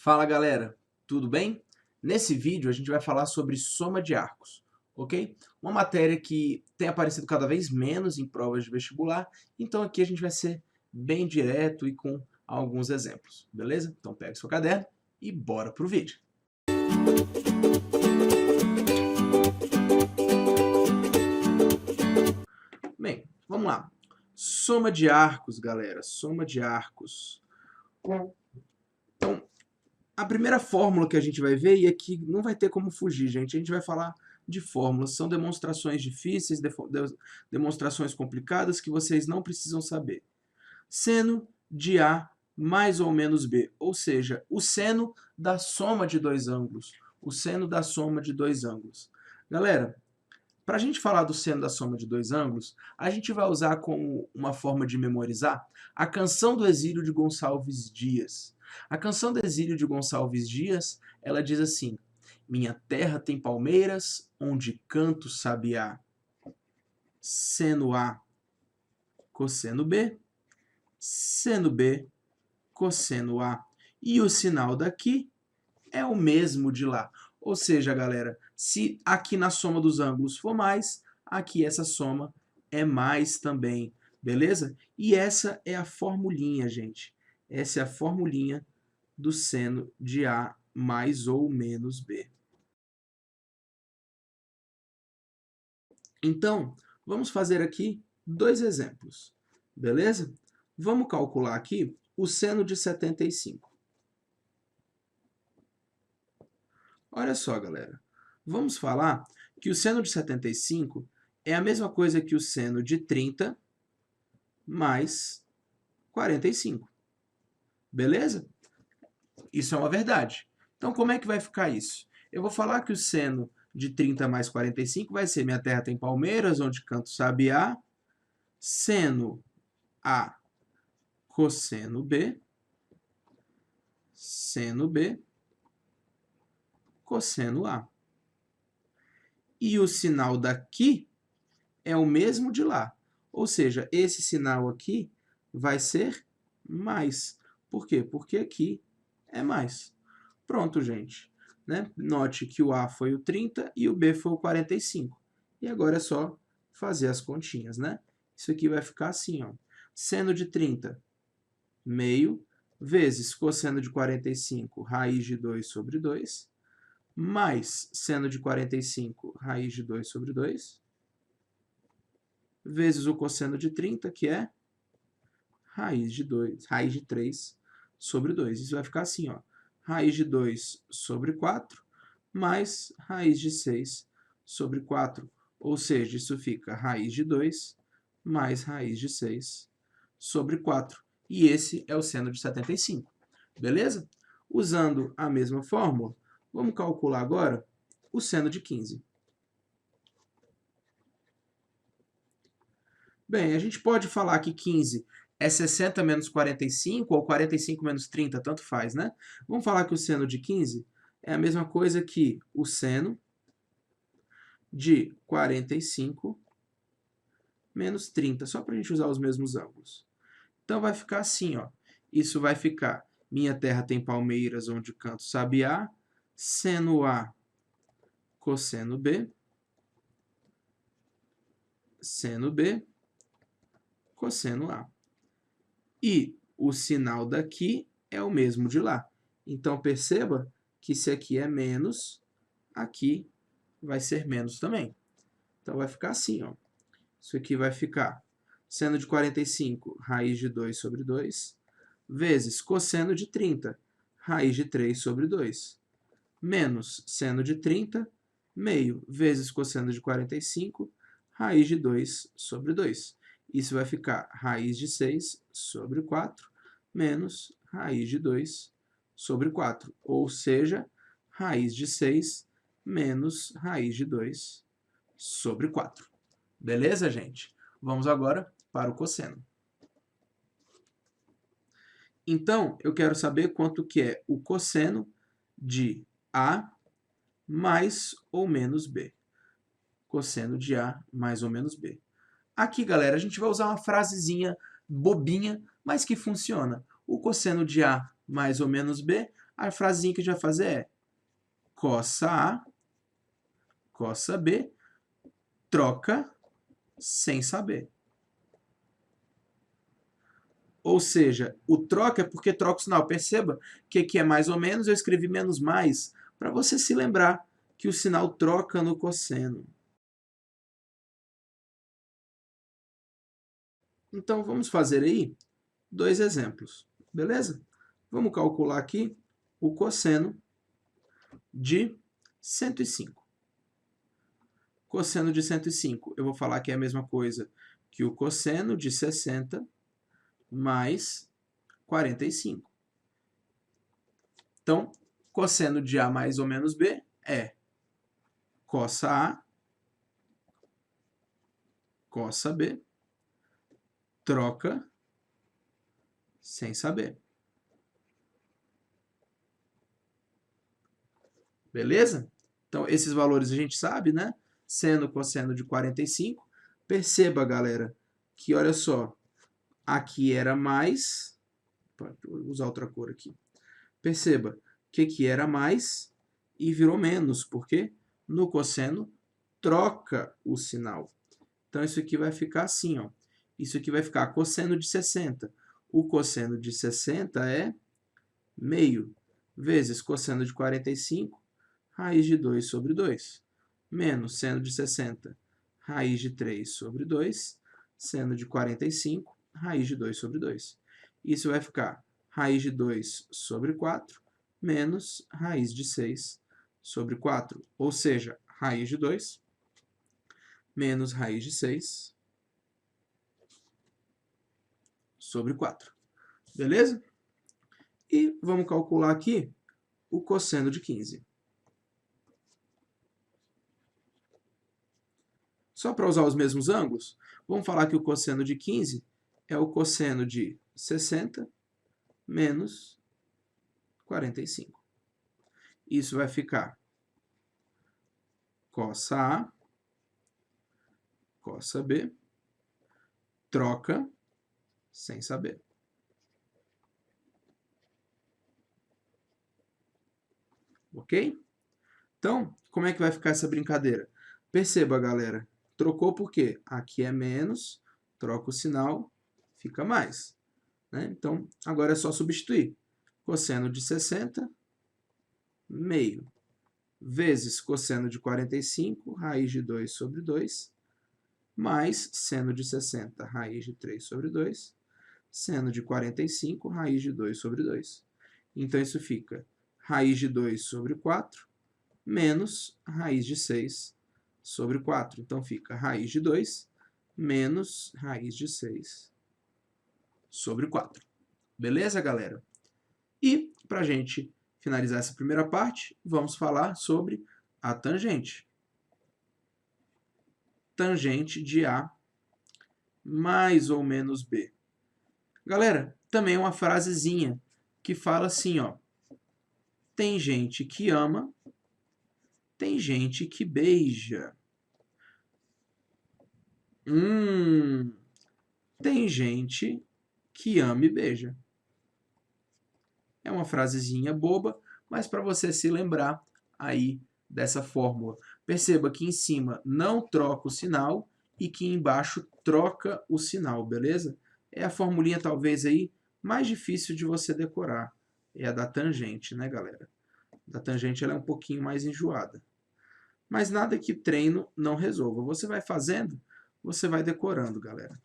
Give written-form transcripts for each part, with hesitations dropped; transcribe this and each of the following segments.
Fala galera, tudo bem? Nesse vídeo a gente vai falar sobre soma de arcos, ok? Uma matéria que tem aparecido cada vez menos em provas de vestibular, então aqui a gente vai ser bem direto e com alguns exemplos, beleza? Então pega seu caderno e bora pro vídeo. Bem, vamos lá. Soma de arcos, galera, soma de arcos. Então, a primeira fórmula que a gente vai ver, e aqui não vai ter como fugir, gente, a gente vai falar de fórmulas, são demonstrações difíceis, demonstrações complicadas que vocês não precisam saber. Seno de A mais ou menos B, ou seja, o seno da soma de dois ângulos. O seno da soma de dois ângulos. Galera, para a gente falar do seno da soma de dois ângulos, a gente vai usar como uma forma de memorizar a Canção do Exílio de Gonçalves Dias. A Canção do Exílio de Gonçalves Dias, ela diz assim: minha terra tem palmeiras, onde canto sabiá. Seno A, cosseno B, seno B, cosseno A. E o sinal daqui é o mesmo de lá. Ou seja, galera, se aqui na soma dos ângulos for mais, aqui essa soma é mais também, beleza? E essa é a formulinha, gente. Essa é a formulinha do seno de A mais ou menos B. Então, vamos fazer aqui dois exemplos, beleza? Vamos calcular aqui o seno de 75. Olha só, galera. Vamos falar que o seno de 75 é a mesma coisa que o seno de 30 mais 45. Beleza? Isso é uma verdade. Então, como é que vai ficar isso? Eu vou falar que o seno de 30 mais 45 vai ser minha terra tem palmeiras, onde canto sabiá, seno A, cosseno B, seno B, cosseno A. E o sinal daqui é o mesmo de lá. Ou seja, esse sinal aqui vai ser mais. Por quê? Porque aqui é mais. Pronto, gente. Né? Note que o A foi o 30 e o B foi o 45. E agora é só fazer as continhas, né? Isso aqui vai ficar assim, ó. Seno de 30, meio, vezes cosseno de 45, raiz de 2 sobre 2, mais seno de 45, raiz de 2 sobre 2, vezes o cosseno de 30, que é raiz de 3 sobre 2. Isso vai ficar assim, ó. Raiz de 2 sobre 4, mais raiz de 6 sobre 4. Ou seja, isso fica raiz de 2 mais raiz de 6 sobre 4. E esse é o seno de 75. Beleza? Usando a mesma fórmula, vamos calcular agora o seno de 15. Bem, a gente pode falar que 15 é 60 menos 45 ou 45 menos 30, tanto faz, né? Vamos falar que o seno de 15 é a mesma coisa que o seno de 45 menos 30, só para a gente usar os mesmos ângulos. Então vai ficar assim, ó. Isso vai ficar, minha terra tem palmeiras, onde canto sabiá, seno A, cosseno B, seno B, cosseno A. E o sinal daqui é o mesmo de lá. Então, perceba que se aqui é menos, aqui vai ser menos também. Então, vai ficar assim, ó. Isso aqui vai ficar seno de 45, raiz de 2 sobre 2, vezes cosseno de 30, raiz de 3 sobre 2, menos seno de 30, meio, vezes cosseno de 45, raiz de 2 sobre 2. Isso vai ficar raiz de 6 sobre 4, menos raiz de 2 sobre 4. Ou seja, raiz de 6 menos raiz de 2 sobre 4. Beleza, gente? Vamos agora para o cosseno. Então, eu quero saber quanto que é o cosseno de A mais ou menos B. Cosseno de A mais ou menos B. Aqui, galera, a gente vai usar uma frasezinha bobinha, mas que funciona. O cosseno de A mais ou menos B, A frasezinha que a gente vai fazer é cossa A, cossa B, troca sem saber. Ou seja, o troca é porque troca o sinal. Perceba que aqui é mais ou menos, eu escrevi menos mais, para você se lembrar que o sinal troca no cosseno. Então, vamos fazer aí 2 exemplos, beleza? Vamos calcular aqui o cosseno de 105. Cosseno de 105, eu vou falar que é a mesma coisa que o cosseno de 60 mais 45. Então, cosseno de A mais ou menos B é cossa A, cossa B, troca sem saber. Beleza? Então, esses valores a gente sabe, né? Seno, cosseno de 45. Perceba, galera, que olha só, aqui era mais... Vou usar outra cor aqui. Perceba que aqui era mais e virou menos, porque no cosseno troca o sinal. Então, isso aqui vai ficar assim, ó. Isso aqui vai ficar cosseno de 60. O cosseno de 60 é meio, vezes cosseno de 45, raiz de 2 sobre 2, menos seno de 60, raiz de 3 sobre 2, seno de 45, raiz de 2 sobre 2. Isso vai ficar raiz de 2 sobre 4, menos raiz de 6 sobre 4. Ou seja, raiz de 2 menos raiz de 6 sobre 4. Beleza? E vamos calcular aqui o cosseno de 15. Só para usar os mesmos ângulos, vamos falar que o cosseno de 15 é o cosseno de 60 menos 45. Isso vai ficar cossa A, cossa B, troca sem saber. Ok? Então, como é que vai ficar essa brincadeira? Perceba, galera, trocou por quê? Aqui é menos, troca o sinal, fica mais. Né? Então, agora é só substituir. Cosseno de 60, meio, vezes cosseno de 45, raiz de 2 sobre 2, mais seno de 60, raiz de 3 sobre 2, seno de 45, raiz de 2 sobre 2. Então, isso fica raiz de 2 sobre 4, menos raiz de 6 sobre 4. Então, fica raiz de 2 menos raiz de 6 sobre 4. Beleza, galera? E, para a gente finalizar essa primeira parte, vamos falar sobre a tangente. Tangente de A mais ou menos B. Galera, também é uma frasezinha que fala assim, ó. Tem gente que ama, tem gente que beija. Tem gente que ama e beija. É uma frasezinha boba, mas para você se lembrar aí dessa fórmula. Perceba que em cima não troca o sinal e que embaixo troca o sinal, beleza? É a formulinha talvez aí mais difícil de você decorar. É a da tangente, né, galera? Da tangente ela é um pouquinho mais enjoada. Mas nada que treino não resolva. Você vai fazendo, você vai decorando, galera.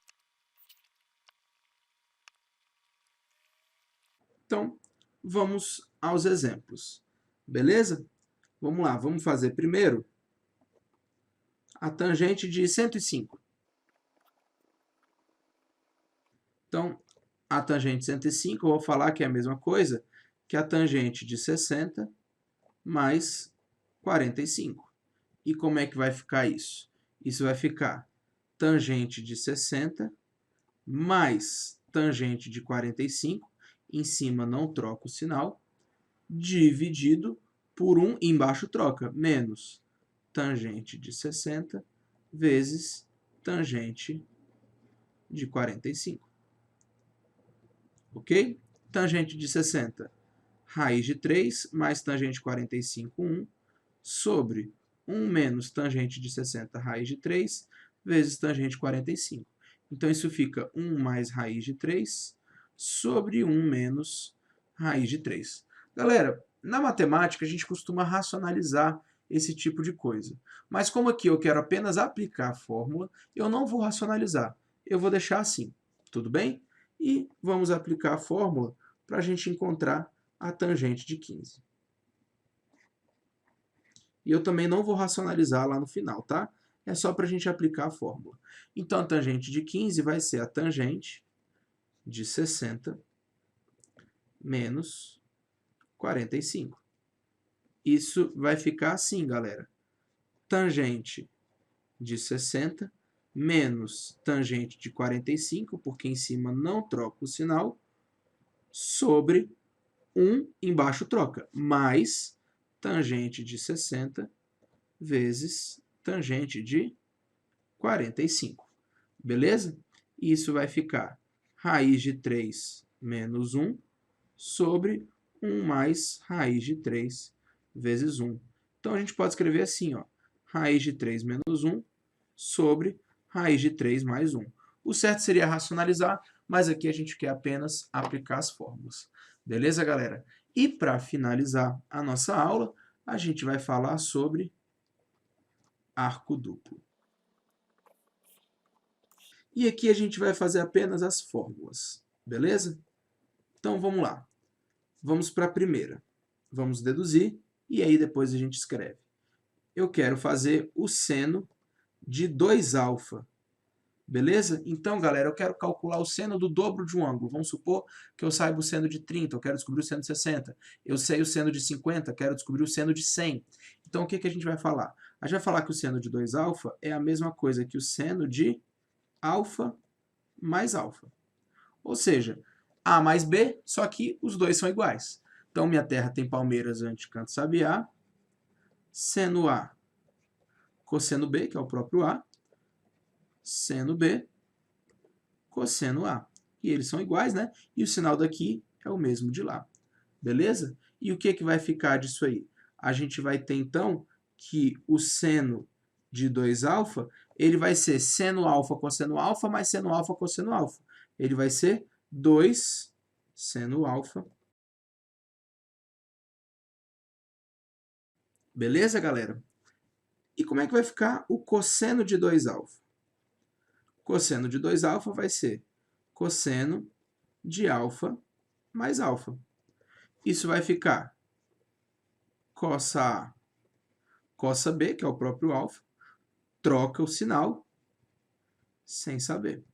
Então, vamos aos exemplos. Beleza? Vamos lá, vamos fazer primeiro a tangente de 105. Então, a tangente de 105, eu vou falar que é a mesma coisa que a tangente de 60 mais 45. E como é que vai ficar isso? Isso vai ficar tangente de 60 mais tangente de 45, em cima não troca o sinal, dividido por 1, embaixo troca, menos tangente de 60 vezes tangente de 45. Ok? Tangente de 60, raiz de 3 mais tangente de 45, 1, sobre 1 menos tangente de 60 raiz de 3 vezes tangente de 45. Então, isso fica 1 mais raiz de 3 sobre 1 menos raiz de 3. Galera, na matemática, a gente costuma racionalizar esse tipo de coisa. Mas como aqui eu quero apenas aplicar a fórmula, eu não vou racionalizar. Eu vou deixar assim, tudo bem? E vamos aplicar a fórmula para a gente encontrar a tangente de 15. E eu também não vou racionalizar lá no final, tá? É só para a gente aplicar a fórmula. Então, a tangente de 15 vai ser a tangente de 60 menos 45. Isso vai ficar assim, galera. Tangente de 60 menos tangente de 45, porque em cima não troca o sinal, sobre 1 embaixo troca, mais tangente de 60 vezes tangente de 45. Beleza? Isso vai ficar raiz de 3 menos 1 sobre 1 mais raiz de 3 vezes 1. Então, a gente pode escrever assim, ó, raiz de 3 menos 1 sobre raiz de 3 mais 1. O certo seria racionalizar, mas aqui a gente quer apenas aplicar as fórmulas. Beleza, galera? E para finalizar a nossa aula, a gente vai falar sobre arco duplo. E aqui a gente vai fazer apenas as fórmulas, beleza? Então, vamos lá. Vamos para a primeira. Vamos deduzir e aí depois a gente escreve. Eu quero fazer o seno de 2α. Beleza? Então, galera, eu quero calcular o seno do dobro de um ângulo. Vamos supor que eu saiba o seno de 30, eu quero descobrir o seno de 60. Eu sei o seno de 50, quero descobrir o seno de 100. Então, o que a gente vai falar? A gente vai falar que o seno de 2α é a mesma coisa que o seno de α mais α. Ou seja, A mais B, só que os dois são iguais. Então, minha terra tem palmeiras ante canto sabiá, seno A, cosseno B, que é o próprio A, seno B, cosseno A. E eles são iguais, né? E o sinal daqui é o mesmo de lá. Beleza? E o que vai ficar disso aí? A gente vai ter, então, que o seno de 2α, ele vai ser seno alfa cosseno alfa mais seno alfa cosseno alfa. Ele vai ser 2 seno alfa. Beleza, galera? E como é que vai ficar o cosseno de 2α? Cosseno de 2α vai ser cosseno de alfa mais alfa. Isso vai ficar cossa A, cossa B, que é o próprio alfa, troca o sinal sem saber.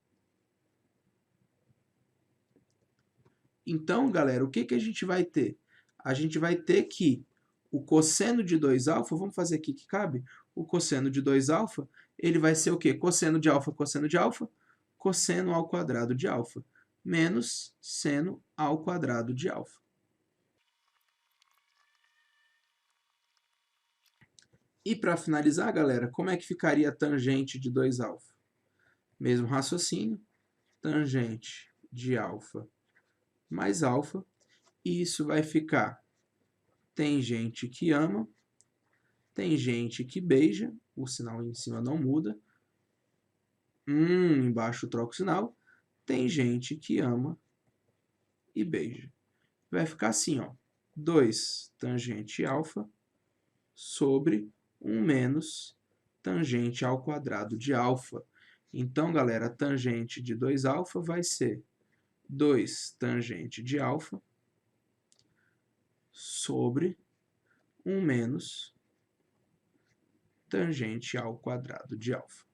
Então, galera, o que a gente vai ter? A gente vai ter que o cosseno de 2α, vamos fazer aqui que cabe, o cosseno de 2α, ele vai ser o quê? Cosseno de alfa, cosseno ao quadrado de alfa, menos seno ao quadrado de alfa. E para finalizar, galera, como é que ficaria a tangente de 2α? Mesmo raciocínio, tangente de alfa mais alfa, e isso vai ficar, tem gente que ama, tem gente que beija, o sinal em cima não muda, embaixo troca o sinal, tem gente que ama e beija. Vai ficar assim, ó, 2 tangente alfa sobre 1 menos tangente ao quadrado de alfa. Então, galera, a tangente de 2α vai ser 2 tangente de alfa sobre 1 menos tangente ao quadrado de alfa.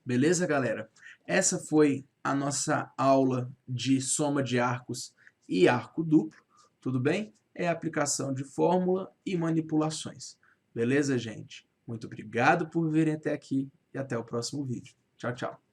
Beleza, galera? Essa foi a nossa aula de soma de arcos e arco duplo, tudo bem? É a aplicação de fórmula e manipulações. Beleza, gente? Muito obrigado por virem até aqui e até o próximo vídeo. Tchau, tchau.